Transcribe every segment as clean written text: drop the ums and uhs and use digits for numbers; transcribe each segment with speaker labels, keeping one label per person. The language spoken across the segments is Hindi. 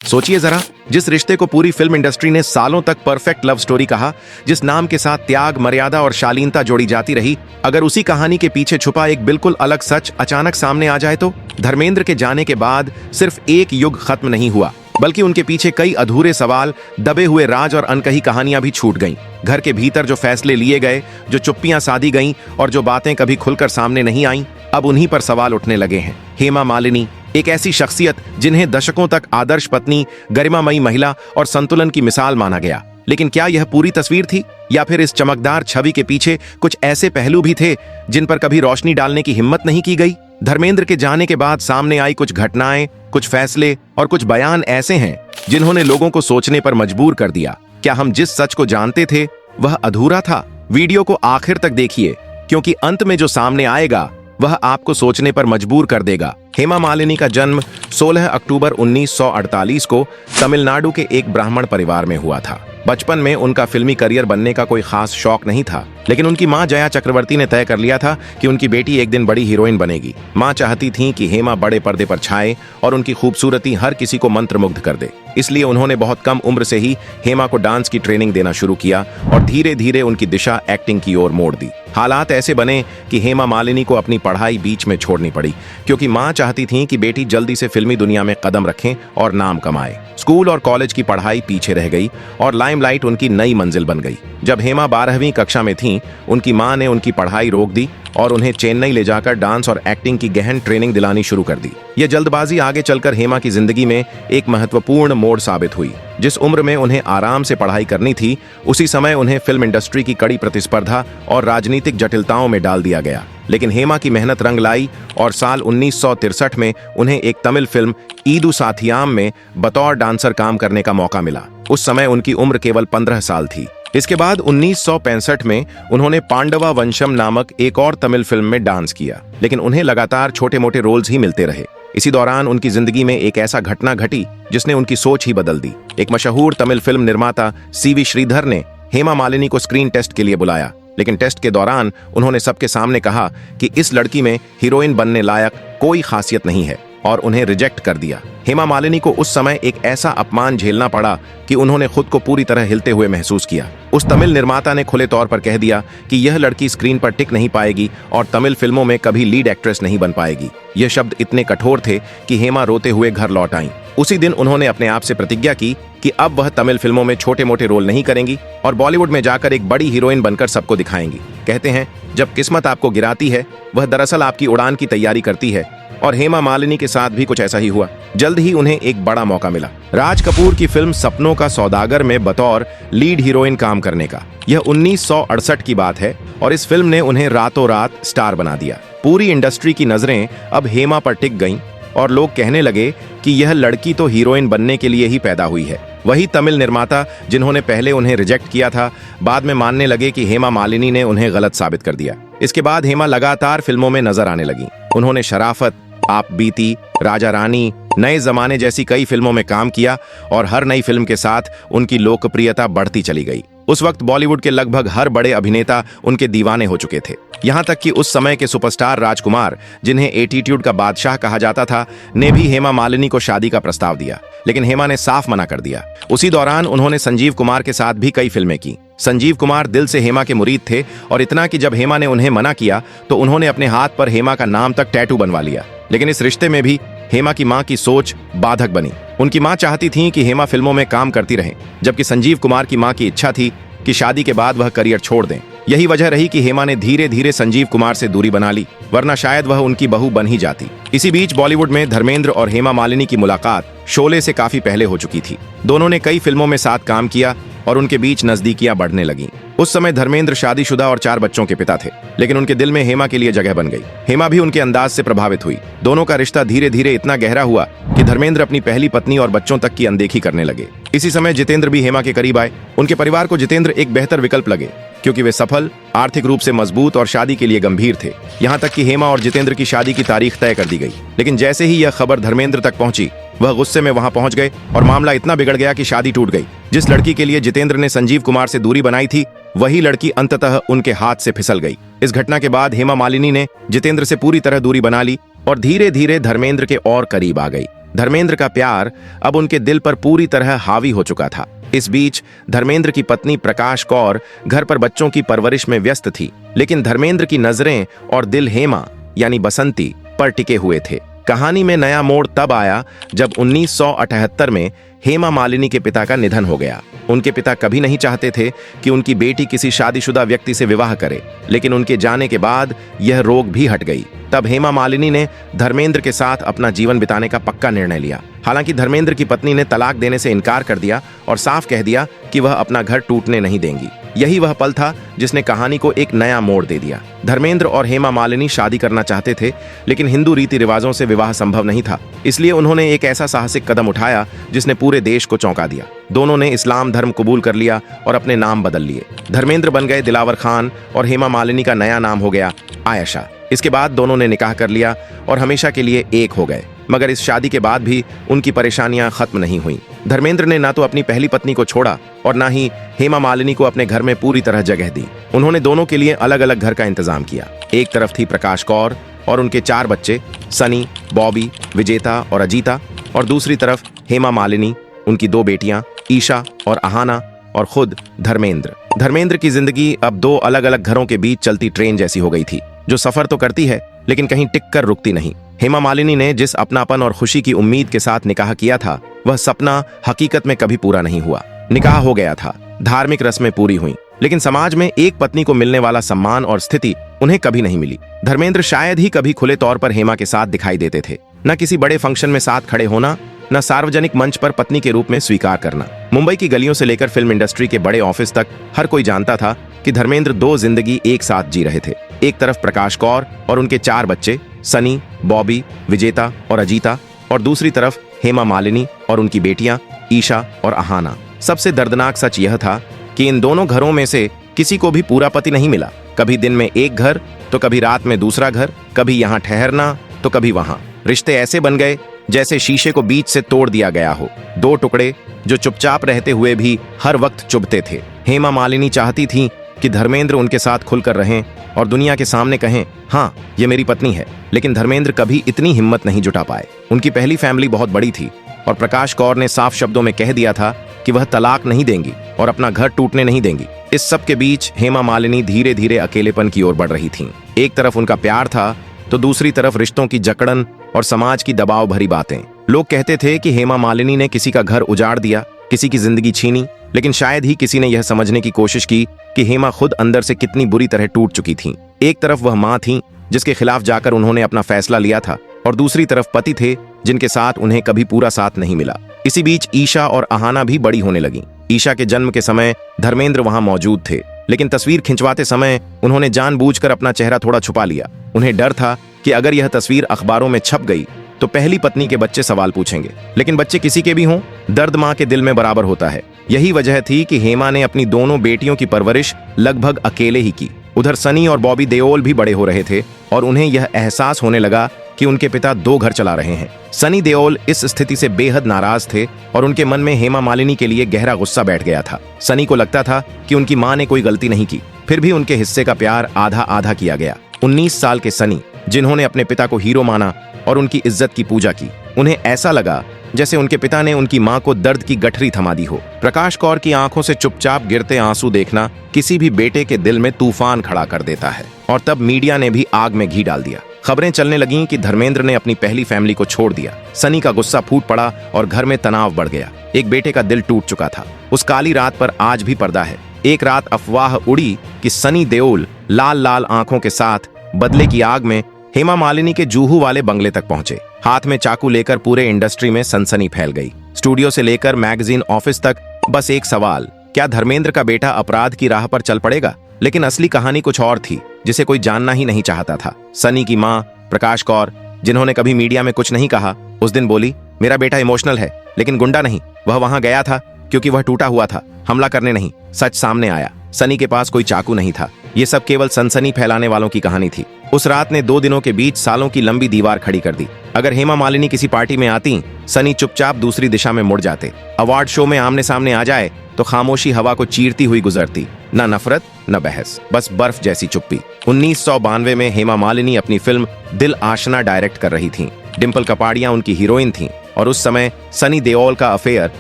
Speaker 1: सोचिए जरा, जिस रिश्ते को पूरी फिल्म इंडस्ट्री ने सालों तक परफेक्ट लव स्टोरी कहा, जिस नाम के साथ त्याग, मर्यादा और शालीनता जोड़ी जाती रही, अगर उसी कहानी के पीछे छुपा एक बिल्कुल अलग सच अचानक सामने आ जाए तो धर्मेंद्र के जाने के बाद सिर्फ एक युग खत्म नहीं हुआ, बल्कि उनके पीछे कई अधूरे सवाल, दबे हुए राज और अनकही कहानियां भी छूट गईं। घर के भीतर जो फैसले लिए गए, जो चुप्पियां साधी गईं और जो बातें कभी खुलकर सामने नहीं आईं, अब उन्हीं पर सवाल उठने लगे हैं। हेमा मालिनी, एक ऐसी शख्सियत जिन्हें दशकों तक आदर्श पत्नी, गरिमामयी महिला और संतुलन की मिसाल माना गया, लेकिन क्या यह पूरी तस्वीर थी, या फिर इस चमकदार छवि के पीछे कुछ ऐसे पहलू भी थे जिन पर कभी रोशनी डालने की हिम्मत नहीं की गई? धर्मेंद्र के जाने के बाद सामने आई कुछ घटनाएं, कुछ फैसले और कुछ बयान ऐसे हैं जिन्होंने लोगों को सोचने पर मजबूर कर दिया। क्या हम जिस सच को जानते थे वह अधूरा था? वीडियो को आखिर तक देखिए, क्योंकि अंत में जो सामने आएगा वह आपको सोचने पर मजबूर कर देगा। हेमा मालिनी का जन्म 16 अक्टूबर 1948 को तमिलनाडु के एक ब्राह्मण परिवार में हुआ था। बचपन में उनका फिल्मी करियर बनने का कोई खास शौक नहीं था, लेकिन उनकी मां जया चक्रवर्ती ने तय कर लिया था कि उनकी बेटी एक दिन बड़ी हीरोइन बनेगी। मां चाहती थीं कि हेमा बड़े पर्दे पर छाए और उनकी खूबसूरती हर किसी को मंत्रमुग्ध कर दे। इसलिए उन्होंने बहुत कम उम्र से ही हेमा को डांस की ट्रेनिंग देना शुरू किया और धीरे धीरे उनकी दिशा एक्टिंग की ओर मोड़ दी। हालात ऐसे बने कि हेमा मालिनी को अपनी पढ़ाई बीच में छोड़नी पड़ी, क्योंकि मां चाहती थीं कि बेटी जल्दी से फिल्मी दुनिया में कदम रखें और नाम कमाए। स्कूल और कॉलेज की पढ़ाई पीछे रह गई और लाइमलाइट उनकी नई मंजिल बन गई। जब हेमा 12वीं कक्षा में थीं, उनकी मां ने उनकी पढ़ाई रोक दी और उन्हें चेन्नई ले जाकर डांस और एक्टिंग की गहन ट्रेनिंग दिलानी शुरू कर दी। यह जल्दबाजी आगे चलकर हेमा की जिंदगी में एक महत्वपूर्ण मोड़ साबित हुई। जिस उम्र में उन्हें आराम से पढ़ाई करनी थी, उसी समय उन्हें फिल्म इंडस्ट्री की कड़ी प्रतिस्पर्धा और राजनीतिक जटिलताओं में डाल दिया गया। लेकिन हेमा की मेहनत रंग लाई और साल 1963 में उन्हें एक तमिल फिल्म ईदु साथियाम में बतौर डांसर काम करने का मौका मिला। उस समय उनकी उम्र केवल 15 साल थी। इसके बाद 1965 में उन्होंने पांडवा वंशम नामक एक और तमिल फिल्म में डांस किया, लेकिन उन्हें लगातार छोटे मोटे रोल्स ही मिलते रहे। इसी दौरान उनकी जिंदगी में एक ऐसा घटना घटी जिसने उनकी सोच ही बदल दी। एक मशहूर तमिल फिल्म निर्माता सीवी श्रीधर ने हेमा मालिनी को स्क्रीन टेस्ट के लिए बुलाया, लेकिन टेस्ट के दौरान उन्होंने सबके सामने कहा कि इस लड़की में हीरोइन बनने लायक कोई खासियत नहीं है और उन्हें रिजेक्ट कर दिया। हेमा मालिनी को उस समय एक ऐसा अपमान झेलना पड़ा कि उन्होंने खुद को पूरी तरह हिलते हुए महसूस किया। उस तमिल निर्माता ने खुले तौर पर कह दिया कि यह लड़की स्क्रीन पर टिक नहीं पाएगी और तमिल फिल्मों में कभी लीड एक्ट्रेस नहीं बन पाएगी। यह शब्द इतने कठोर थे कि हेमा रोते हुए घर लौट आईं। उसी दिन उन्होंने अपने आप से प्रतिज्ञा की कि अब वह तमिल फिल्मों में छोटे मोटे रोल नहीं करेंगी और बॉलीवुड में जाकर एक बड़ी हीरोइन बनकर सबको दिखाएंगी। कहते हैं, जब किस्मत आपको गिराती है, वह दरअसल आपकी उड़ान की तैयारी करती है, और हेमा मालिनी के साथ भी कुछ ऐसा ही हुआ। जल्द ही उन्हें एक बड़ा मौका मिला, राज कपूर की फिल्म सपनों का सौदागर में बतौर लीड हीरोइन काम करने का। यह 1968 की बात है और इस फिल्म ने उन्हें रातों रात स्टार बना दिया। पूरी इंडस्ट्री की नजरें अब हेमा पर टिक गईं और लोग कहने लगे कि यह लड़की तो हीरोइन बनने के लिए ही पैदा हुई है। वही तमिल निर्माता जिन्होंने पहले उन्हें रिजेक्ट किया था, बाद में मानने लगे कि हेमा मालिनी ने उन्हें गलत साबित कर दिया। इसके बाद हेमा लगातार फिल्मों में नजर आने लगी। उन्होंने शराफत, आप बीती, राजा रानी, नए जमाने जैसी कई फिल्मों में काम किया और हर नई फिल्म के साथ उनकी लोकप्रियता बढ़ती चली गई। उस वक्त बॉलीवुड के लगभग हर बड़े अभिनेता उनके दीवाने हो चुके थे। यहाँ तक कि उस समय के सुपरस्टार राजकुमार, जिन्हें एटीट्यूड का बादशाह कहा जाता था, ने भी हेमा मालिनी को शादी का प्रस्ताव दिया, लेकिन हेमा ने साफ मना कर दिया। उसी दौरान उन्होंने संजीव कुमार के साथ भी कई फिल्में की। संजीव कुमार दिल से हेमा के मुरीद थे और इतना कि जब हेमा ने उन्हें मना किया तो उन्होंने अपने हाथ पर हेमा का नाम तक टैटू बनवा लिया। लेकिन इस रिश्ते में भी हेमा की मां की सोच बाधक बनी। उनकी मां चाहती थी कि हेमा फिल्मों में काम करती रहे, जबकि संजीव कुमार की मां की इच्छा थी कि शादी के बाद वह करियर छोड़ दें। यही वजह रही कि हेमा ने धीरे धीरे संजीव कुमार से दूरी बना ली, वरना शायद वह उनकी बहू बन ही जाती। इसी बीच बॉलीवुड में धर्मेंद्र और हेमा मालिनी की मुलाकात शोले से काफी पहले हो चुकी थी। दोनों ने कई फिल्मों में साथ काम किया और उनके बीच नजदीकियां बढ़ने लगीं। उस समय धर्मेंद्र शादीशुदा और 4 बच्चों के पिता थे, लेकिन उनके दिल में हेमा के लिए जगह बन गई। हेमा भी उनके अंदाज से प्रभावित हुई। दोनों का रिश्ता धीरे धीरे इतना गहरा हुआ कि धर्मेंद्र अपनी पहली पत्नी और बच्चों तक की अनदेखी करने लगे। इसी समय जितेंद्र भी हेमा के करीब आए। उनके परिवार को जितेंद्र एक बेहतर विकल्प लगे, क्योंकि वे सफल, आर्थिक रूप से मजबूत और शादी के लिए गंभीर थे। यहाँ तक कि हेमा और जितेंद्र की शादी की तारीख तय कर दी गई। लेकिन जैसे ही यह खबर धर्मेंद्र तक पहुंची, वह गुस्से में वहां पहुंच गए और मामला इतना बिगड़ गया कि शादी टूट गई। जिस लड़की के लिए जितेंद्र ने संजीव कुमार से दूरी बनाई थी, वही लड़की अंततः उनके हाथ से फिसल गई। इस घटना के बाद हेमा मालिनी ने जितेंद्र से पूरी तरह दूरी बना ली और धीरे धीरे धर्मेंद्र के और करीब आ गई। धर्मेंद्र का प्यार अब उनके दिल पर पूरी तरह हावी हो चुका था। इस बीच धर्मेंद्र की पत्नी प्रकाश कौर घर पर बच्चों की परवरिश में व्यस्त थी, लेकिन धर्मेंद्र की नजरें और दिल हेमा यानी बसंती पर टिके हुए थे। कहानी में नया मोड़ तब आया जब 1978 में हेमा मालिनी के पिता का निधन हो गया। उनके पिता कभी नहीं चाहते थे कि उनकी बेटी किसी शादीशुदा व्यक्ति से विवाह करे, लेकिन उनके जाने के बाद यह रोक भी हट गई। तब हेमा मालिनी ने धर्मेंद्र के साथ अपना जीवन बिताने का पक्का निर्णय लिया। हालांकि धर्मेंद्र की पत्नी ने तलाक देने से इनकार कर दिया और साफ कह दिया कि वह अपना घर टूटने नहीं देंगी। यही वह पल था जिसने कहानी को एक नया मोड़ दे दिया। धर्मेंद्र और हेमा मालिनी शादी करना चाहते थे, लेकिन हिंदू रीति रिवाजों से विवाह संभव नहीं था। इसलिए उन्होंने एक ऐसा साहसिक कदम उठाया जिसने पूरे देश को चौंका दिया। दोनों ने इस्लाम धर्म कबूल कर लिया और अपने नाम बदल लिए। धर्मेंद्र बन गए दिलावर खान और हेमा मालिनी का नया नाम हो गया आयशा। इसके बाद दोनों ने निकाह कर लिया और हमेशा के लिए एक हो गए। मगर इस शादी के बाद भी उनकी परेशानियां खत्म नहीं हुई। धर्मेंद्र ने ना तो अपनी पहली पत्नी को छोड़ा और ना ही हेमा मालिनी को अपने घर में पूरी तरह जगह दी। उन्होंने दोनों के लिए अलग अलग घर का इंतजाम किया। एक तरफ थी प्रकाश कौर और उनके 4 बच्चे सनी, बॉबी, विजेता और अजीता, और दूसरी तरफ हेमा मालिनी, उनकी 2 बेटियां ईशा और अहाना, और खुद धर्मेंद्र। धर्मेंद्र की जिंदगी अब 2 अलग अलग घरों के बीच चलती ट्रेन जैसी हो गई थी, जो सफर तो करती है लेकिन कहीं टिक कर रुकती नहीं। हेमा मालिनी ने जिस अपनापन और खुशी की उम्मीद के साथ निकाह किया था, वह सपना हकीकत में कभी पूरा नहीं हुआ। निकाह हो गया था, धार्मिक रस्में पूरी हुई, लेकिन समाज में एक पत्नी को मिलने वाला सम्मान और स्थिति उन्हें कभी नहीं मिली। धर्मेंद्र शायद ही कभी खुले तौर पर हेमा के साथ दिखाई देते थे। न किसी बड़े फंक्शन में साथ खड़े होना, न सार्वजनिक मंच पर पत्नी के रूप में स्वीकार करना। मुंबई की गलियों से लेकर फिल्म इंडस्ट्री के बड़े ऑफिस तक हर कोई जानता था कि धर्मेंद्र 2 जिंदगी एक साथ जी रहे थे। एक तरफ प्रकाश कौर और उनके 4 बच्चे सनी, बॉबी, विजेता और अजीता, और दूसरी तरफ हेमा मालिनी और उनकी बेटियां ईशा और अहाना। सबसे दर्दनाक सच यह था कि इन दोनों घरों में से किसी को भी पूरा पति नहीं मिला। कभी दिन में एक घर तो कभी रात में दूसरा घर, कभी यहाँ ठहरना तो कभी वहां। रिश्ते ऐसे बन गए जैसे शीशे को बीच से तोड़ दिया गया हो। 2 टुकड़े जो चुपचाप रहते हुए भी हर वक्त चुभते थे। हेमा मालिनी चाहती थी कि धर्मेंद्र उनके साथ खुलकर रहें और दुनिया के सामने कहें, हाँ ये मेरी पत्नी है, लेकिन धर्मेंद्र कभी इतनी हिम्मत नहीं जुटा पाए। उनकी पहली फैमिली बहुत बड़ी थी और प्रकाश कौर ने साफ शब्दों में कह दिया था कि वह तलाक नहीं देंगी और अपना घर टूटने नहीं देंगी। इस सब के बीच हेमा मालिनी धीरे धीरे अकेलेपन की ओर बढ़ रही थीं। एक तरफ उनका प्यार था तो दूसरी तरफ रिश्तों की जकड़न और समाज की दबाव भरी बातें। लोग कहते थे कि हेमा मालिनी ने किसी का घर उजाड़ दिया, किसी की जिंदगी छीनी, लेकिन शायद ही किसी ने यह समझने की कोशिश की कि हेमा खुद अंदर से कितनी बुरी तरह टूट चुकी थीं। एक तरफ वह मां थीं जिसके खिलाफ जाकर उन्होंने अपना फैसला लिया था, और दूसरी तरफ पति थे जिनके साथ उन्हें कभी पूरा साथ नहीं मिला। इसी बीच ईशा और अहाना भी बड़ी होने लगी। ईशा के जन्म के समय धर्मेंद्र वहां मौजूद थे, लेकिन तस्वीर खिंचवाते समय उन्होंने जानबूझकर अपना चेहरा थोड़ा छुपा लिया। उन्हें डर था कि अगर यह तस्वीर अखबारों में छप गई तो पहली पत्नी के बच्चे सवाल पूछेंगे, लेकिन बच्चे किसी के भी हों, दर्द मां के दिल में बराबर होता है। यही वजह थी कि हेमा ने अपनी दोनों बेटियों की परवरिश लगभग अकेले ही की। उधर सनी और बॉबी देओल भी बड़े हो रहे थे और उन्हें यह एहसास होने लगा कि उनके पिता 2 घर चला रहे हैं। सनी देओल इस स्थिति से बेहद नाराज थे और उनके मन में हेमा मालिनी के लिए गहरा गुस्सा बैठ गया था। सनी को लगता था कि उनकी मां ने कोई गलती नहीं की, फिर भी उनके हिस्से का प्यार आधा आधा किया गया। 19 साल के सनी, जिन्होंने अपने पिता को हीरो माना और उनकी इज्जत की पूजा की, उन्हें ऐसा लगा जैसे उनके पिता ने उनकी मां को दर्द की गठरी थमा दी हो। प्रकाश कौर की आंखों से चुपचाप गिरते आंसू देखना किसी भी बेटे के दिल में तूफान खड़ा कर देता है। और तब मीडिया ने भी आग में घी डाल दिया। खबरें चलने लगीं कि धर्मेंद्र ने अपनी पहली फैमिली को छोड़ दिया। सनी का गुस्सा फूट पड़ा और घर में तनाव बढ़ गया। एक बेटे का दिल टूट चुका था। उस काली रात पर आज भी पर्दा है। एक रात अफवाह उड़ी कि सनी देओल लाल लाल आंखों के साथ बदले की आग में हेमा मालिनी के जूहू वाले बंगले तक पहुंचे। हाथ में चाकू लेकर पूरे इंडस्ट्री में सनसनी फैल गई। स्टूडियो से लेकर मैगजीन ऑफिस तक बस एक सवाल, क्या धर्मेंद्र का बेटा अपराध की राह पर चल पड़ेगा? लेकिन असली कहानी कुछ और थी, जिसे कोई जानना ही नहीं चाहता था। सनी की मां प्रकाश कौर, जिन्होंने कभी मीडिया में कुछ नहीं कहा, उस दिन बोली, मेरा बेटा इमोशनल है, लेकिन गुंडा नहीं। वह वहां गया था क्योंकि वह टूटा हुआ था, हमला करने नहीं। सच सामने आया, सनी के पास कोई चाकू नहीं था। ये सब केवल सनसनी फैलाने वालों की कहानी थी। उस रात ने 2 दिनों के बीच सालों की लंबी दीवार खड़ी कर दी। अगर हेमा मालिनी किसी पार्टी में आती, सनी चुपचाप दूसरी दिशा में मुड़ जाते। अवार्ड शो में आमने सामने आ जाए तो खामोशी हवा को चीरती हुई गुजरती। न नफरत न बहस, बस बर्फ जैसी चुप्पी। 1992 में हेमा मालिनी अपनी फिल्म दिल आशना डायरेक्ट कर रही थीं। डिम्पल कपाड़िया उनकी हीरोइन थीं और उस समय सनी देओल का अफेयर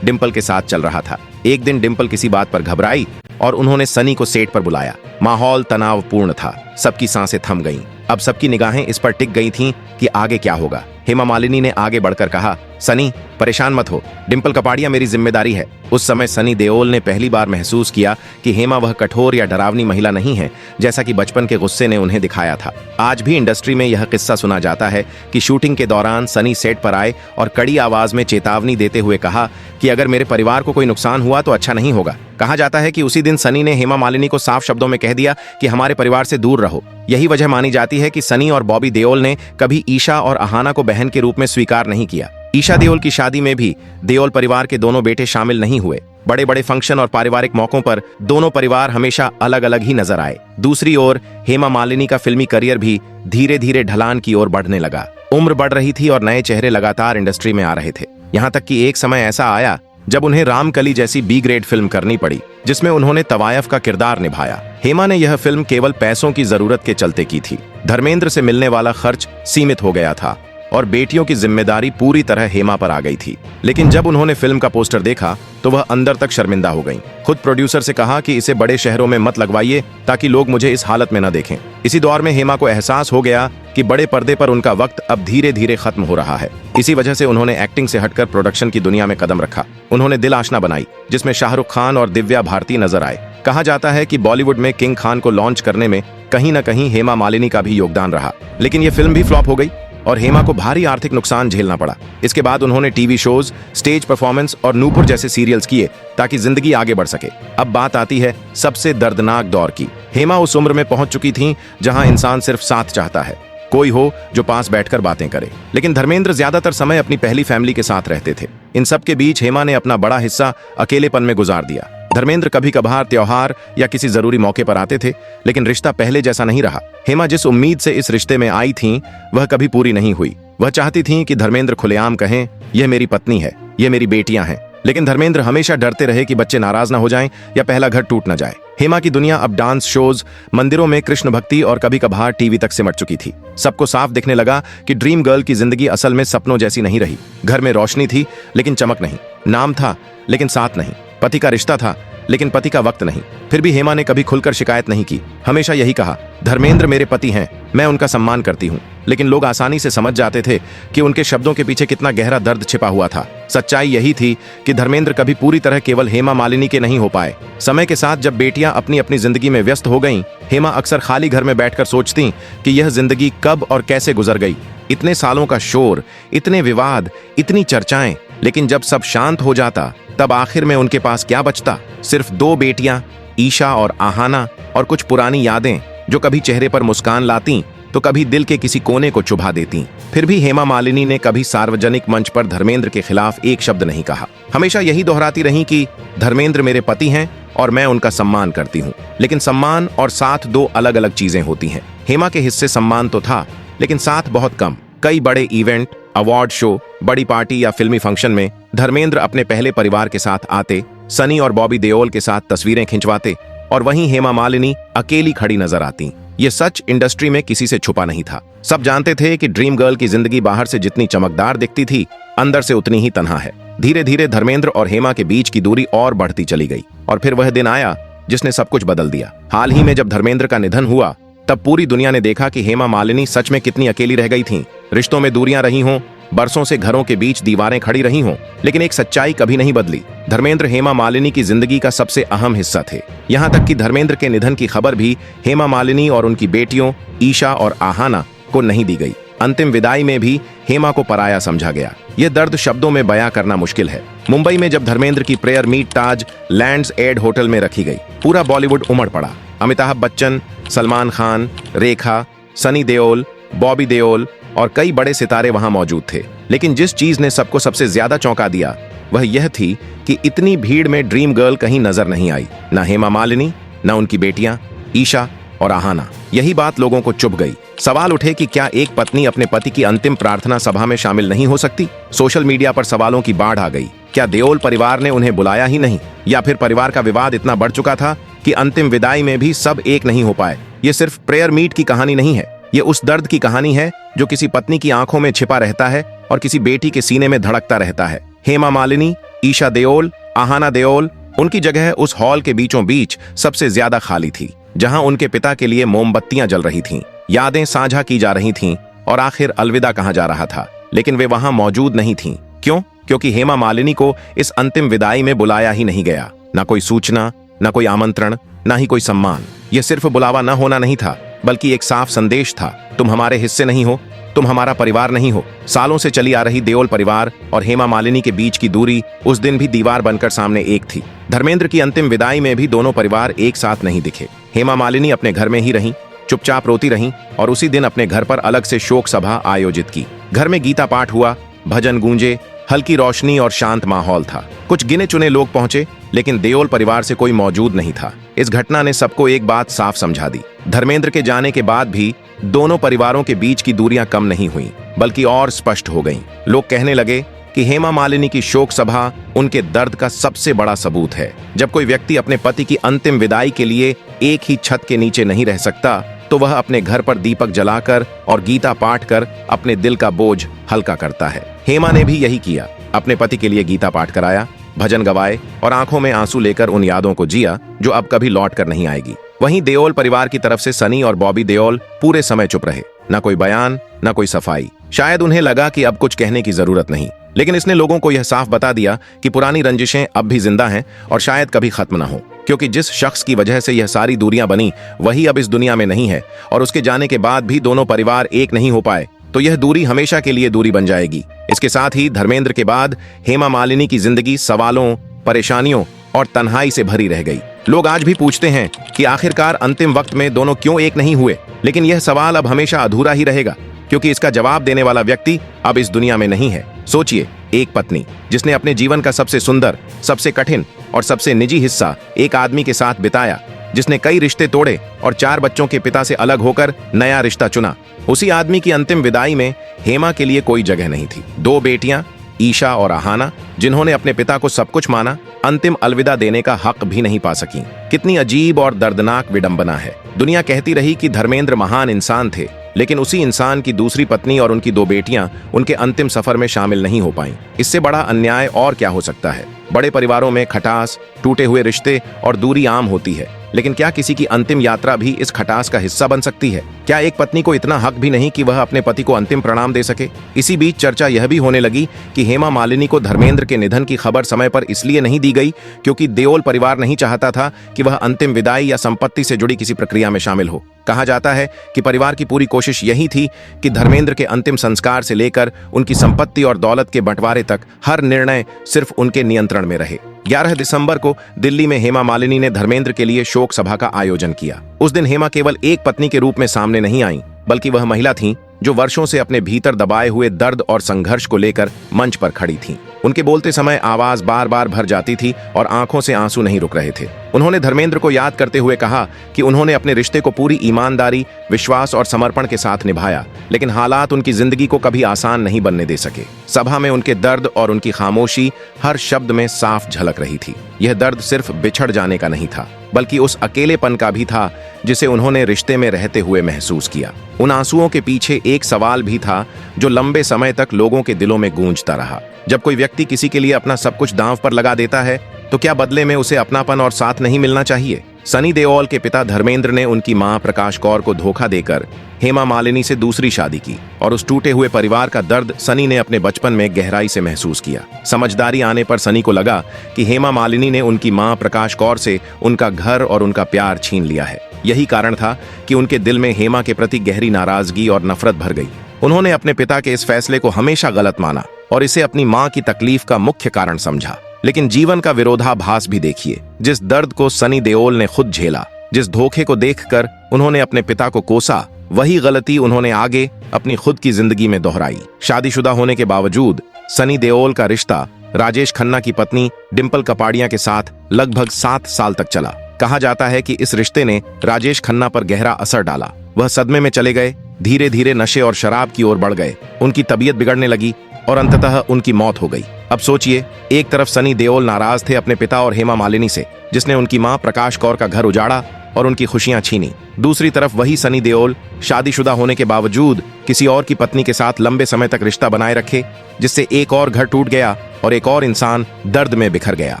Speaker 1: डिम्पल के साथ चल रहा था। एक दिन डिम्पल किसी बात पर घबराई और उन्होंने सनी को सेट पर बुलाया। माहौल तनावपूर्ण था, सबकी सांसें थम गईं। अब सबकी निगाहें इस पर टिक गई थीं कि आगे क्या होगा। हेमा मालिनी ने आगे बढ़कर कहा, सनी परेशान मत हो, डिम्पल कपाड़िया मेरी जिम्मेदारी है। उस समय सनी देओल ने पहली बार महसूस किया कि हेमा वह कठोर या डरावनी महिला नहीं है जैसा कि बचपन के गुस्से ने उन्हें दिखाया था। आज भी इंडस्ट्री में यह किस्सा सुना जाता है कि शूटिंग के दौरान सनी सेट पर आए और कड़ी आवाज में चेतावनी देते हुए कहा कि अगर मेरे परिवार को कोई नुकसान हुआ तो अच्छा नहीं होगा। कहा जाता है कि उसी दिन सनी ने हेमा मालिनी को साफ शब्दों में कह दिया कि हमारे परिवार से दूर रहो। यही वजह मानी जाती है कि सनी और बॉबी देओल ने कभी ईशा और अहाना को बहन के रूप में स्वीकार नहीं किया। ईशा देओल की शादी में भी देओल परिवार के दोनों बेटे शामिल नहीं हुए। बड़े बड़े फंक्शन और पारिवारिक मौकों पर दोनों परिवार हमेशा अलग अलग ही नजर आए। दूसरी ओर हेमा मालिनी का फिल्मी करियर भी धीरे धीरे ढलान की ओर बढ़ने लगा। उम्र बढ़ रही थी और नए चेहरे लगातार इंडस्ट्री में आ रहे थे। यहाँ तक कि एक समय ऐसा आया जब उन्हें रामकली जैसी बी ग्रेड फिल्म करनी पड़ी, जिसमें उन्होंने तवायफ का किरदार निभाया। हेमा ने यह फिल्म केवल पैसों की जरूरत के चलते की थी। धर्मेंद्र से मिलने वाला खर्च सीमित हो गया था और बेटियों की जिम्मेदारी पूरी तरह हेमा पर आ गई थी। लेकिन जब उन्होंने फिल्म का पोस्टर देखा तो वह अंदर तक शर्मिंदा हो गईं। खुद प्रोड्यूसर से कहा कि इसे बड़े शहरों में मत लगवाइए ताकि लोग मुझे इस हालत में न देखें। इसी दौर में हेमा को एहसास हो गया कि बड़े पर्दे पर उनका वक्त अब धीरे धीरे खत्म हो रहा है। इसी वजह से उन्होंने एक्टिंग से हटकर प्रोडक्शन की दुनिया में कदम रखा। उन्होंने दिल आशना बनाई, जिसमें शाहरुख खान और दिव्या भारती नजर आए। कहा जाता है कि बॉलीवुड में किंग खान को लॉन्च करने में कहीं न कहीं हेमा मालिनी का भी योगदान रहा। लेकिन यह फिल्म भी फ्लॉप हो गई और हेमा को भारी आर्थिक नुकसान झेलना पड़ा। इसके बाद उन्होंने टीवी शोज, स्टेज परफॉर्मेंस और नूपुर जैसे सीरियल्स किए ताकि जिंदगी आगे बढ़ सके। अब बात आती है सबसे दर्दनाक दौर की। हेमा उस उम्र में पहुंच चुकी थीं जहां इंसान सिर्फ साथ चाहता है, कोई हो जो पास बैठकर बातें करे। लेकिन धर्मेंद्र ज्यादातर समय अपनी पहली फैमिली के साथ रहते थे। इन सब के बीच हेमा ने अपना बड़ा हिस्सा अकेलेपन में गुजार दिया। धर्मेंद्र कभी कभार त्योहार या किसी जरूरी मौके पर आते थे, लेकिन रिश्ता पहले जैसा नहीं रहा। हेमा जिस उम्मीद से इस रिश्ते में आई थीं, वह कभी पूरी नहीं हुई। वह चाहती थीं कि धर्मेंद्र खुलेआम कहें, यह मेरी पत्नी है, ये मेरी बेटियां हैं। लेकिन धर्मेंद्र हमेशा डरते रहे कि बच्चे नाराज ना हो जाएं या पहला घर टूट ना जाए। हेमा की दुनिया अब डांस शोज, मंदिरों में कृष्ण भक्ति और कभी कभार टीवी तक सिमट चुकी थी। सबको साफ दिखने लगा कि ड्रीम गर्ल की जिंदगी असल में सपनों जैसी नहीं रही। घर में रोशनी थी लेकिन चमक नहीं, नाम था लेकिन साथ नहीं, पति का रिश्ता था लेकिन पति का वक्त नहीं। फिर भी हेमा ने कभी खुलकर शिकायत नहीं की। हमेशा यही कहा, धर्मेंद्र मेरे पति हैं, मैं उनका सम्मान करती हूँ। लेकिन लोग आसानी से समझ जाते थे कि उनके शब्दों के पीछे कितना गहरा दर्द छिपा हुआ था। सच्चाई यही थी कि धर्मेंद्र कभी पूरी तरह केवल हेमा मालिनी के नहीं हो पाए। समय के साथ जब बेटियां अपनी अपनी जिंदगी में व्यस्त हो गईं, हेमा अक्सर खाली घर में बैठकर सोचती कि यह जिंदगी कब और कैसे गुजर गई। इतने सालों का शोर, इतने विवाद, इतनी चर्चाएं, लेकिन जब सब शांत हो जाता तब आखिर में उनके पास क्या बचता? सिर्फ 2 बेटियां, ईशा और आहाना, और कुछ पुरानी यादें जो कभी चेहरे पर मुस्कान लाती तो कभी दिल के किसी कोने को चुभा देती। फिर भी हेमा मालिनी ने कभी सार्वजनिक मंच पर धर्मेंद्र के खिलाफ एक शब्द नहीं कहा। हमेशा यही दोहराती रही कि धर्मेंद्र मेरे पति हैं और मैं उनका सम्मान करती हूँ। लेकिन सम्मान और साथ 2 अलग अलग चीजें होती हैं। हेमा के हिस्से सम्मान तो था, लेकिन साथ बहुत कम। कई बड़े इवेंट, अवार्ड शो, बड़ी पार्टी या फिल्मी फंक्शन में धर्मेंद्र अपने पहले परिवार के साथ आते, सनी और बॉबी देओल के साथ तस्वीरें खिंचवाते और वहीं हेमा मालिनी अकेली खड़ी नजर आती। ये सच इंडस्ट्री में किसी से छुपा नहीं था। सब जानते थे कि ड्रीम गर्ल की जिंदगी बाहर से जितनी चमकदार दिखती थी, अंदर से उतनी ही तन्हा है। धीरे धीरे धर्मेंद्र और हेमा के बीच की दूरी और बढ़ती चली गई और फिर वह दिन आया जिसने सब कुछ बदल दिया। हाल ही में जब धर्मेंद्र का निधन हुआ तब पूरी दुनिया ने देखा कि हेमा मालिनी सच में कितनी अकेली रह गई थीं। रिश्तों में दूरियां रही हों, बरसों से घरों के बीच दीवारें खड़ी रही हों, लेकिन एक सच्चाई कभी नहीं बदली। धर्मेंद्र हेमा मालिनी की जिंदगी का सबसे अहम हिस्सा थे। यहाँ तक कि धर्मेंद्र के निधन की खबर भी हेमा मालिनी और उनकी बेटियों ईशा और आहाना को नहीं दी गई। अंतिम विदाई में भी हेमा को पराया समझा गया। यह दर्द शब्दों में बयां करना मुश्किल है। मुंबई में जब धर्मेंद्र की प्रेयर मीट ताज लैंड्स एड होटल में रखी गई, पूरा बॉलीवुड उमड़ पड़ा। अमिताभ बच्चन, सलमान खान, रेखा, सनी देओल, बॉबी देओल और कई बड़े सितारे वहां मौजूद थे। लेकिन जिस चीज ने सबको सबसे ज्यादा चौंका दिया वह यह थी कि इतनी भीड़ में ड्रीम गर्ल कहीं नजर नहीं आई। ना हेमा मालिनी, ना उनकी बेटियां ईशा और आहाना। यही बात लोगों को चुभ गई। सवाल उठे कि क्या एक पत्नी अपने पति की अंतिम प्रार्थना सभा में शामिल नहीं हो सकती? सोशल मीडिया पर सवालों की बाढ़ आ गई। क्या देओल परिवार ने उन्हें बुलाया ही नहीं, या फिर परिवार का विवाद इतना बढ़ चुका था कि अंतिम विदाई में भी सब एक नहीं हो पाए? ये सिर्फ प्रेयर मीट की कहानी नहीं है, ये उस दर्द की कहानी है जो किसी पत्नी की आंखों में छिपा रहता है और किसी बेटी के सीने में धड़कता रहता है। हेमा मालिनी, ईशा देओल, आहाना देओल, उनकी जगह उस हॉल के बीचों बीच सबसे ज्यादा खाली थी, जहां उनके पिता के लिए मोमबत्तियां जल रही थीं, यादें साझा की जा रही थीं और आखिर अलविदा कहा जा रहा था। लेकिन वे वहां मौजूद नहीं थीं। क्यों? क्योंकि हेमा मालिनी को इस अंतिम विदाई में बुलाया ही नहीं गया। ना कोई सूचना, ना कोई आमंत्रण, ना ही कोई सम्मान। यह सिर्फ बुलावा न होना नहीं था, बल्कि एक साफ संदेश था, तुम हमारे हिस्से नहीं हो, तुम हमारा परिवार नहीं हो। सालों से चली आ रही देओल परिवार और हेमा मालिनी के बीच की दूरी उस दिन भी दीवार बनकर सामने एक थी। धर्मेंद्र की अंतिम विदाई में भी दोनों परिवार एक साथ नहीं दिखे। हेमा मालिनी अपने घर में ही रहीं, चुपचाप रोती रहीं और उसी दिन अपने घर पर अलग से शोक सभा आयोजित की। घर में गीता पाठ हुआ, भजन गूंजे, हल्की रोशनी और शांत माहौल था। कुछ गिने चुने लोग पहुंचे, लेकिन देओल परिवार से कोई मौजूद नहीं था। इस घटना ने सबको एक बात साफ समझा दी, धर्मेंद्र के जाने के बाद भी दोनों परिवारों के बीच की दूरियां कम नहीं हुई, बल्कि और स्पष्ट हो गईं। लोग कहने लगे कि हेमा मालिनी की शोक सभा उनके दर्द का सबसे बड़ा सबूत है। जब कोई व्यक्ति अपने पति की अंतिम विदाई के लिए एक ही छत के नीचे नहीं रह सकता, तो वह अपने घर पर दीपक जलाकर और गीता पाठ कर अपने दिल का बोझ हल्का करता है। हेमा ने भी यही किया, अपने पति के लिए गीता पाठ कराया, भजन गवाए और आंखों में आंसू लेकर उन यादों को जिया जो अब कभी लौट कर नहीं आएगी। वहीं देओल परिवार की तरफ से सनी और बॉबी देओल पूरे समय चुप रहे, ना कोई बयान, ना कोई सफाई। शायद उन्हें लगा कि अब कुछ कहने की जरूरत नहीं, लेकिन इसने लोगों को यह साफ बता दिया कि पुरानी रंजिशें अब भी जिंदा हैं और शायद कभी खत्म ना हो, क्योंकि जिस शख्स की वजह से यह सारी दूरियां बनी वही अब इस दुनिया में नहीं है और उसके जाने के बाद भी दोनों परिवार एक नहीं हो पाए, तो यह दूरी हमेशा के लिए दूरी बन जाएगी। इसके साथ ही धर्मेंद्र के बाद हेमा मालिनी की जिंदगी सवालों, परेशानियों और तन्हाई से भरी रह गई। लोग आज भी पूछते हैं कि आखिरकार अंतिम वक्त में दोनों क्यों एक नहीं हुए, लेकिन यह सवाल अब हमेशा अधूरा ही रहेगा, क्योंकि इसका जवाब देने वाला व्यक्ति अब इस दुनिया में नहीं है। सोचिए, एक पत्नी जिसने अपने जीवन का सबसे सुंदर, सबसे कठिन और सबसे निजी हिस्सा एक आदमी के साथ बिताया, जिसने कई रिश्ते तोड़े और 4 बच्चों के पिता से अलग होकर नया रिश्ता चुना, उसी आदमी की अंतिम विदाई में हेमा के लिए कोई जगह नहीं थी। 2 बेटियां, ईशा और आहाना, जिन्होंने अपने पिता को सब कुछ माना, अंतिम अलविदा देने का हक भी नहीं पा सकी। कितनी अजीब और दर्दनाक विडंबना है। दुनिया कहती रही कि धर्मेंद्र महान इंसान थे, लेकिन उसी इंसान की दूसरी पत्नी और उनकी 2 बेटियां उनके अंतिम सफर में शामिल नहीं हो पाईं। इससे बड़ा अन्याय और क्या हो सकता है। बड़े परिवारों में खटास, टूटे हुए रिश्ते और दूरी आम होती है, लेकिन क्या किसी की अंतिम यात्रा भी इस खटास का हिस्सा बन सकती है? क्या एक पत्नी को इतना हक भी नहीं कि वह अपने पति को अंतिम प्रणाम दे सके? इसी बीच चर्चा यह भी होने लगी कि हेमा मालिनी को धर्मेंद्र के निधन की खबर समय पर इसलिए नहीं दी गई क्योंकि देओल परिवार नहीं चाहता था कि वह अंतिम विदाई या संपत्ति से जुड़ी किसी प्रक्रिया में शामिल हो। कहा जाता है कि परिवार की पूरी कोशिश यही थी कि धर्मेंद्र के अंतिम संस्कार से लेकर उनकी संपत्ति और दौलत के बंटवारे तक हर निर्णय सिर्फ उनके नियंत्रण में रहे। 11 दिसंबर को दिल्ली में हेमा मालिनी ने धर्मेंद्र के लिए शोक सभा का आयोजन किया। उस दिन हेमा केवल एक पत्नी के रूप में सामने नहीं आई, बल्कि वह महिला थीं जो वर्षों से अपने भीतर दबाए हुए दर्द और संघर्ष को लेकर मंच पर खड़ी थीं। उनके बोलते समय आवाज बार बार भर जाती थी और आंखों से आंसू नहीं रुक रहे थे। उन्होंने धर्मेंद्र को याद करते हुए कहा कि उन्होंने अपने रिश्ते को पूरी ईमानदारी, विश्वास और समर्पण के साथ निभाया, लेकिन हालात उनकी जिंदगी को कभी आसान नहीं बनने दे सके। सभा में उनके दर्द और उनकी खामोशी हर शब्द में साफ झलक रही थी। यह दर्द सिर्फ बिछड़ जाने का नहीं था, बल्कि उस अकेलेपन का भी था जिसे उन्होंने रिश्ते में रहते हुए महसूस किया। उन आंसुओं के पीछे एक सवाल भी था जो लंबे समय तक लोगों के दिलों में गूंजता रहा। जब कोई व्यक्ति किसी के लिए अपना सब कुछ दांव पर लगा देता है, तो क्या बदले में उसे अपनापन और साथ नहीं मिलना चाहिए? सनी देओल के पिता धर्मेंद्र ने उनकी मां प्रकाश कौर को धोखा देकर हेमा मालिनी से दूसरी शादी की और उस टूटे हुए परिवार का दर्द सनी ने अपने बचपन में गहराई से महसूस किया। समझदारी आने पर सनी को लगा कि हेमा मालिनी ने उनकी मां प्रकाश कौर से उनका घर और उनका प्यार छीन लिया है। यही कारण था कि उनके दिल में हेमा के प्रति गहरी नाराजगी और नफरत भर गई। उन्होंने अपने पिता के इस फैसले को हमेशा गलत माना और इसे अपनी मां की तकलीफ का मुख्य कारण समझा। लेकिन जीवन का विरोधाभास भी देखिए। जिस दर्द को सनी देओल ने खुद झेला, जिस धोखे को देखकर उन्होंने अपने पिता को कोसा, वही गलती उन्होंने आगे अपनी खुद की जिंदगी में दोहराई। शादीशुदा होने के बावजूद सनी देओल का रिश्ता राजेश खन्ना की पत्नी डिंपल कपाड़िया के साथ लगभग 7 साल तक चला। कहा जाता है कि इस रिश्ते ने राजेश खन्ना पर गहरा असर डाला। वह सदमे में चले गए, धीरे धीरे नशे और शराब की ओर बढ़ गए। उनकी तबीयत बिगड़ने लगी और अंततः उनकी मौत हो गई। अब सोचिए, एक तरफ सनी देओल नाराज थे अपने पिता और हेमा मालिनी से, जिसने उनकी मां प्रकाश कौर का घर उजाड़ा, और उनकी खुशियां छीनी। दूसरी तरफ वही सनी देओल शादीशुदा होने के बावजूद किसी और की पत्नी के साथ लंबे समय तक रिश्ता बनाए रखे, जिससे एक और घर टूट गया और एक और इंसान दर्द में बिखर गया।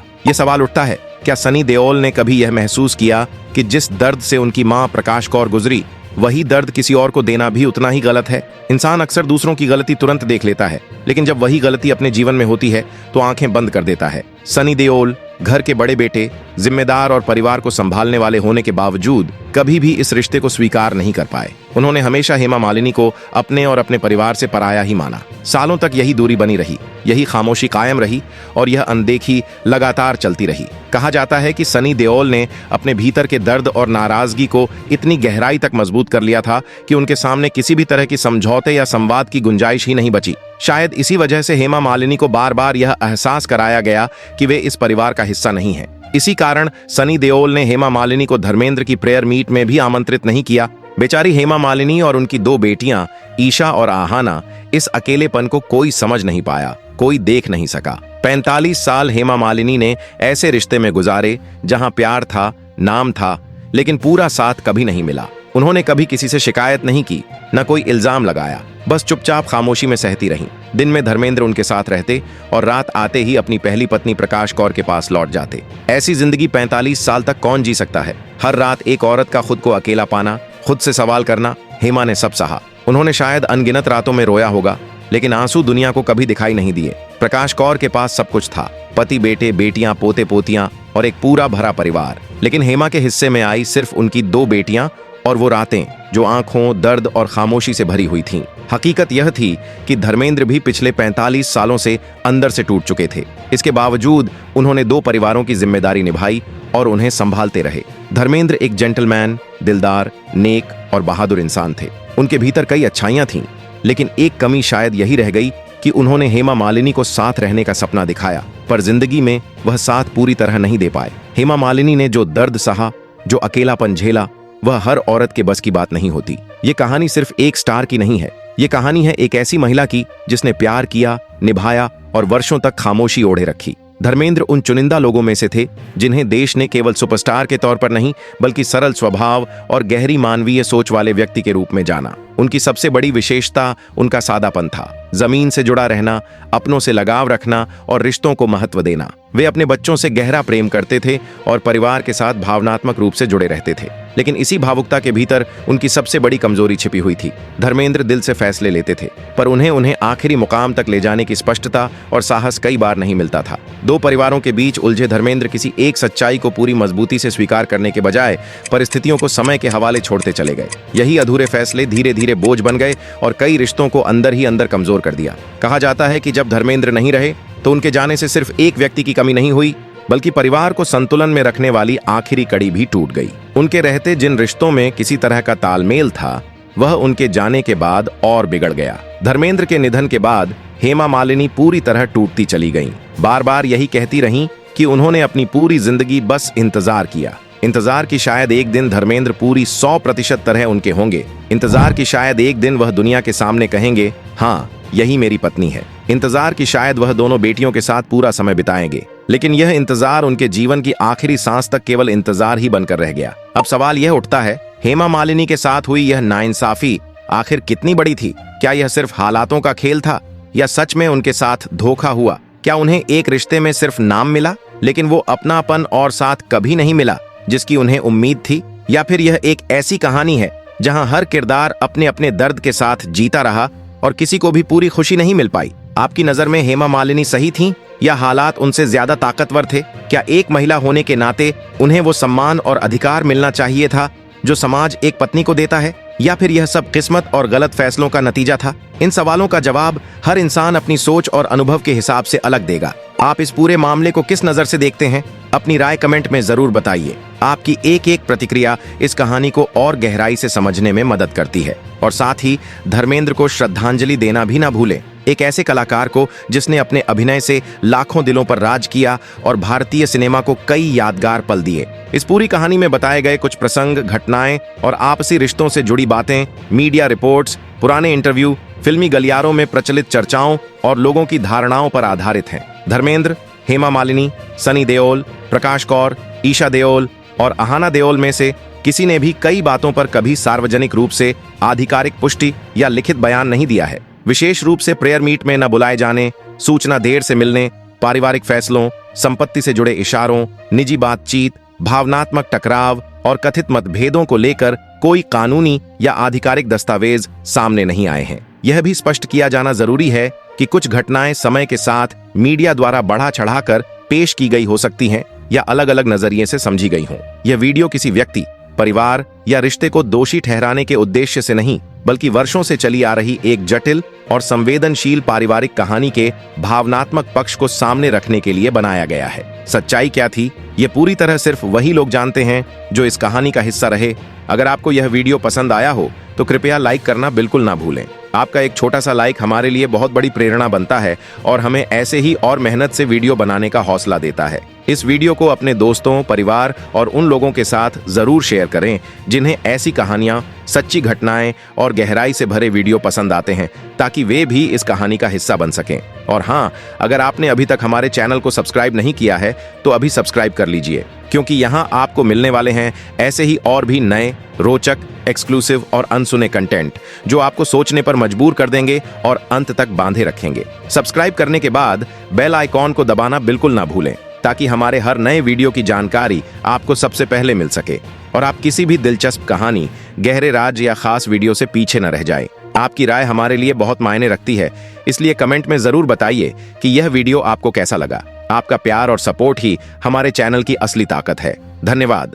Speaker 1: ये सवाल उठता है, क्या सनी देओल ने कभी यह महसूस किया कि जिस दर्द से उनकी मां प्रकाश कौर गुजरी, वही दर्द किसी और को देना भी उतना ही गलत है? इंसान अक्सर दूसरों की गलती तुरंत देख लेता है, लेकिन जब वही गलती अपने जीवन में होती है तो आंखें बंद कर देता है। सनी देओल घर के बड़े बेटे, जिम्मेदार और परिवार को संभालने वाले होने के बावजूद कभी भी इस रिश्ते को स्वीकार नहीं कर पाए। उन्होंने हमेशा हेमा मालिनी को अपने और अपने परिवार से पराया ही माना। सालों तक यही दूरी बनी रही, यही खामोशी कायम रही और यह अनदेखी लगातार चलती रही। कहा जाता है कि सनी देओल ने अपने भीतर के दर्द और नाराजगी को इतनी गहराई तक मजबूत कर लिया था कि उनके सामने किसी भी तरह की समझौते या संवाद की गुंजाइश ही नहीं बची। शायद इसी वजह से हेमा मालिनी को बार बार यह एहसास कराया गया कि वे इस परिवार का हिस्सा नहीं है। इसी कारण सनी देओल ने हेमा मालिनी को धर्मेंद्र की प्रेयर मीट में भी आमंत्रित नहीं किया। बेचारी हेमा मालिनी और उनकी दो बेटियां ईशा और आहाना इस अकेलेपन को कोई समझ नहीं पाया, कोई देख नहीं सका। 45 साल हेमा मालिनी ने ऐसे रिश्ते में गुजारे जहां प्यार था, नाम था, लेकिन पूरा साथ कभी नहीं मिला। उन्होंने कभी किसी से शिकायत नहीं की, न कोई इल्जाम लगाया, बस चुपचाप खामोशी में सहती रहीं। दिन में धर्मेंद्र उनके साथ रहते और रात आते ही अपनी पहली पत्नी प्रकाश कौर के पास लौट जाते। ऐसी जिंदगी 45 साल तक कौन जी सकता है? हर रात एक औरत का खुद को अकेला पाना, खुद से सवाल करना। हेमा ने सब सहा। उन्होंने शायद अनगिनत रातों में रोया होगा, लेकिन आंसू दुनिया को कभी दिखाई नहीं दिए। प्रकाश कौर के पास सब कुछ था, पति, बेटे, बेटियां, पोते पोतियां और एक पूरा भरा परिवार। लेकिन हेमा के हिस्से में आई सिर्फ उनकी दो बेटियां और वो रातें जो आंखों, दर्द और खामोशी से भरी हुई थीं। हकीकत यह थी कि धर्मेंद्र भी पिछले 45 सालों से अंदर से टूट चुके थे। इसके बावजूद उन्होंने दो परिवारों की जिम्मेदारी निभाई और उन्हें संभालते रहे। धर्मेंद्र एक जेंटलमैन, दिलदार, नेक और बहादुर इंसान थे। उनके भीतर कई अच्छाइयां थीं, लेकिन एक कमी शायद यही रह गई कि उन्होंने हेमा मालिनी को साथ रहने का सपना दिखाया, पर जिंदगी में वह साथ पूरी तरह नहीं दे पाए। हेमा मालिनी ने जो दर्द सहा, जो अकेलापन झेला, वह हर औरत के बस की बात नहीं होती। ये कहानी सिर्फ एक स्टार की नहीं है, ये कहानी है एक ऐसी महिला की जिसने प्यार किया, निभाया और वर्षों तक खामोशी ओढ़े रखी। धर्मेंद्र उन चुनिंदा लोगों में से थे जिन्हें देश ने केवल सुपरस्टार के तौर पर नहीं, बल्कि सरल स्वभाव और गहरी मानवीय सोच वाले व्यक्ति के रूप में जाना। उनकी सबसे बड़ी विशेषता उनका सादापन था। जमीन से जुड़ा रहना, अपनों से लगाव रखना और रिश्तों को महत्व देना। वे अपने बच्चों से गहरा प्रेम करते थे और परिवार के साथ भावनात्मक रूप से जुड़े रहते थे। लेकिन इसी भावुकता के भीतर उनकी सबसे बड़ी कमजोरी छिपी हुई थी। धर्मेंद्र दिल से फैसले लेते थे, पर उन्हें आखिरी मुकाम तक ले जाने की स्पष्टता और साहस कई बार नहीं मिलता था। दो परिवारों के बीच उलझे धर्मेंद्र किसी एक सच्चाई को पूरी मजबूती से स्वीकार करने के बजाय परिस्थितियों को समय के हवाले छोड़ते चले गए। यही अधूरे फैसले धीरे धीरे बोझ बन गए और कई रिश्तों को अंदर ही अंदर कमजोर कर दिया। कहा जाता है कि जब धर्मेंद्र नहीं रहे तो उनके जाने से सिर्फ एक व्यक्ति की कमी नहीं हुई, बल्कि परिवार को संतुलन में रखने वाली आखिरी कड़ी भी टूट गई। उनके रहते जिन रिश्तों में किसी तरह का तालमेल था, वह उनके जाने के बाद और बिगड़ गया। धर्मेंद्र के निधन के बाद हेमा मालिनी पूरी तरह टूटती चली गईं। बार बार यही कहती रहीं कि उन्होंने अपनी पूरी जिंदगी बस इंतजार किया। इंतजार की शायद एक दिन धर्मेंद्र पूरी 100% तरह उनके होंगे। इंतजार की शायद एक दिन वह दुनिया के सामने कहेंगे, हाँ, यही मेरी पत्नी है। इंतजार की शायद वह दोनों बेटियों के साथ पूरा समय बिताएंगे। लेकिन यह इंतजार उनके जीवन की आखिरी सांस तक केवल इंतजार ही बनकर रह गया। अब सवाल यह उठता है, हेमा मालिनी के साथ हुई यह नाइंसाफी आखिर कितनी बड़ी थी? क्या यह सिर्फ हालातों का खेल था या सच में उनके साथ धोखा हुआ? क्या उन्हें एक रिश्ते में सिर्फ नाम मिला, लेकिन वो अपनापन और साथ कभी नहीं मिला जिसकी उन्हें उम्मीद थी? या फिर यह एक ऐसी कहानी है जहां हर किरदार अपने अपने दर्द के साथ जीता रहा और किसी को भी पूरी खुशी नहीं मिल पाई? आपकी नजर में हेमा मालिनी सही थीं या हालात उनसे ज्यादा ताकतवर थे? क्या एक महिला होने के नाते उन्हें वो सम्मान और अधिकार मिलना चाहिए था जो समाज एक पत्नी को देता है, या फिर यह सब किस्मत और गलत फैसलों का नतीजा था? इन सवालों का जवाब हर इंसान अपनी सोच और अनुभव के हिसाब से अलग देगा। आप इस पूरे मामले को किस नजर से देखते हैं? अपनी राय कमेंट में जरूर बताइए। आपकी एक एक प्रतिक्रिया इस कहानी को और गहराई से समझने में मदद करती है। और साथ ही धर्मेंद्र को श्रद्धांजलि देना भी ना भूलें, एक ऐसे कलाकार को जिसने अपने अभिनय से लाखों दिलों पर राज किया और भारतीय सिनेमा को कई यादगार पल दिए। इस पूरी कहानी में बताए गए कुछ प्रसंग, घटनाएं और आपसी रिश्तों से जुड़ी बातें मीडिया रिपोर्ट्स, पुराने इंटरव्यू, फिल्मी गलियारों में प्रचलित चर्चाओं और लोगों की धारणाओं पर आधारित हैं। धर्मेंद्र, हेमा मालिनी, सनी देओल, प्रकाश कौर, ईशा देओल और आहाना देओल में से किसी ने भी कई बातों पर कभी सार्वजनिक रूप से आधिकारिक पुष्टि या लिखित बयान नहीं दिया है। विशेष रूप से प्रेयर मीट में न बुलाए जाने, सूचना देर से मिलने, पारिवारिक फैसलों, संपत्ति से जुड़े इशारों, निजी बातचीत, भावनात्मक टकराव और कथित मतभेदों को लेकर कोई कानूनी या आधिकारिक दस्तावेज सामने नहीं आए हैं। यह भी स्पष्ट किया जाना जरूरी है कि कुछ घटनाएं समय के साथ मीडिया द्वारा बढ़ा चढ़ाकर पेश की गई हो सकती हैं या अलग अलग नजरिए से समझी गई हों। यह वीडियो किसी व्यक्ति, परिवार या रिश्ते को दोषी ठहराने के उद्देश्य से नहीं, बल्कि वर्षों से चली आ रही एक जटिल और संवेदनशील पारिवारिक कहानी के भावनात्मक पक्ष को सामने रखने के लिए बनाया गया है। सच्चाई क्या थी, ये पूरी तरह सिर्फ वही लोग जानते हैं जो इस कहानी का हिस्सा रहे। अगर आपको यह वीडियो पसंद आया हो तो कृपया लाइक करना बिल्कुल ना भूलें। आपका एक छोटा सा लाइक हमारे लिए बहुत बड़ी प्रेरणा बनता है और हमें ऐसे ही और मेहनत से वीडियो बनाने का हौसला देता है। इस वीडियो को अपने दोस्तों, परिवार और उन लोगों के साथ जरूर शेयर करें जिन्हें ऐसी कहानियां, सच्ची घटनाएं और गहराई से भरे वीडियो पसंद आते हैं, ताकि वे भी इस कहानी का हिस्सा बन सकें। और हाँ, अगर आपने अभी तक हमारे चैनल को सब्सक्राइब नहीं किया है तो अभी सब्सक्राइब कर लीजिए, क्योंकि यहाँ आपको मिलने वाले हैं ऐसे ही और भी नए, रोचक, एक्सक्लूसिव और अनसुने कंटेंट जो आपको सोचने पर मजबूर कर देंगे और अंत तक बांधे रखेंगे। सब्सक्राइब करने के बाद बेल आइकॉन को दबाना बिल्कुल ना भूलें, ताकि हमारे हर नए वीडियो की जानकारी आपको सबसे पहले मिल सके और आप किसी भी दिलचस्प कहानी, गहरे राज या खास वीडियो से पीछे न रह जाए। आपकी राय हमारे लिए बहुत मायने रखती है, इसलिए कमेंट में जरूर बताइए कि यह वीडियो आपको कैसा लगा। आपका प्यार और सपोर्ट ही हमारे चैनल की असली ताकत है। धन्यवाद।